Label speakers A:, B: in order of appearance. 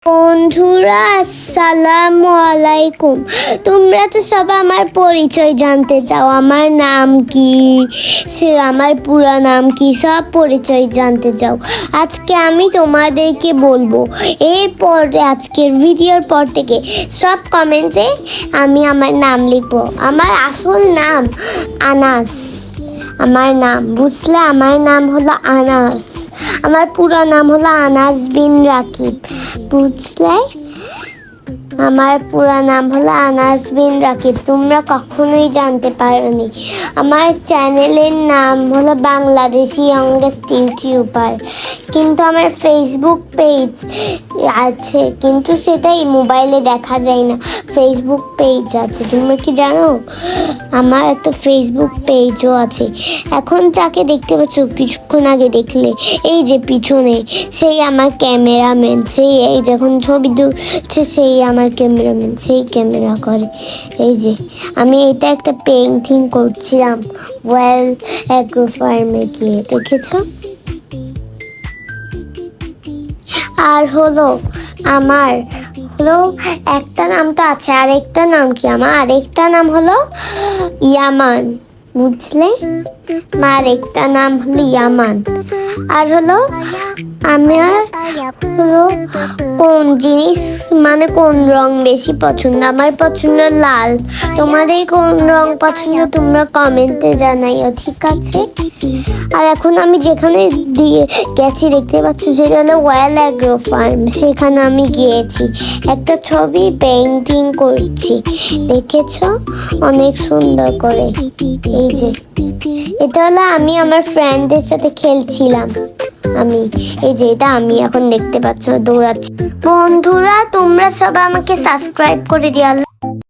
A: বন্ধুরা আসসালামু আলাইকুম। তোমরা তো সবাই আমার পরিচয় জানতে চাও, আমার নাম কি, আমার পুরো নাম কি, সব পরিচয় জানতে চাও। আজকে আমি তোমাদেরকে বলবো। এরপর আজকের ভিডিওর পর থেকে সব কমেন্টে আমি আমার নাম লিখবো। আমার আসল নাম আনাস। আমার নাম বুঝলে, আমার নাম হলো আনাস। আমার পুরো নাম হলো আনাস বিন রাকিব, বুঝলে? আমার পুরো নাম হলো আনাস বিন রাকিব। তোমরা কখনোই জানতে পারোনি। আমার চ্যানেলের নাম হলো বাংলাদেশি ইয়ংগেস্ট ইউটিউবার, কিন্তু আমার ফেসবুক পেজ আছে, কিন্তু সেটাই মোবাইলে দেখা যায় না। ফেসবুক পেজ আছে, তোমরা কি জানো? আমার একটা ফেসবুক পেজও আছে। এখন যাকে দেখতে পাচ্ছ, কিছুক্ষণ আগে দেখলে, এই যে পিছনে, সেই আমার ক্যামেরাম্যান। সেই এই যখন ছবি তুলছে সেই আমার ক্যামেরাম্যান, সেই ক্যামেরা করে। এই যে আমি এটা একটা পেইন্টিং করছিলাম ওয়েল অ্যাগ্রো ফার্মে গিয়ে, দেখেছো? আর হলো আমার একটা নাম তো আছে, আরেকটা নাম কি? আমার আরেকটা নাম হলো ইয়ামান, বুঝলে? আমার আরেকটা নাম হলো ইয়ামান। আর হলো আমার কোন জিনিস মানে কোন রং বেশি পছন্দ? আমার পছন্দ লাল। তোমাদের কোন রং পছন্দ তোমরা কমেন্টে জানাইও, ঠিক আছে? আর এখন আমি যেখানে গেছি দেখতে পাচ্ছ, সেটা হলো ওয়েল অ্যাগ্রো ফার্ম। সেখানে আমি গিয়েছি, একটা ছবি পেইন্টিং করছি, দেখেছো? অনেক সুন্দর করে। এই যে এটা হলো আমি আমার ফ্রেন্ডদের সাথে খেলছিলাম। এই যে এটা আমি এখন দেখতে পাচ্ছ দৌড়াচ্ছি। বন্ধুরা তোমরা সবাই আমাকে সাবস্ক্রাইব করে দিও।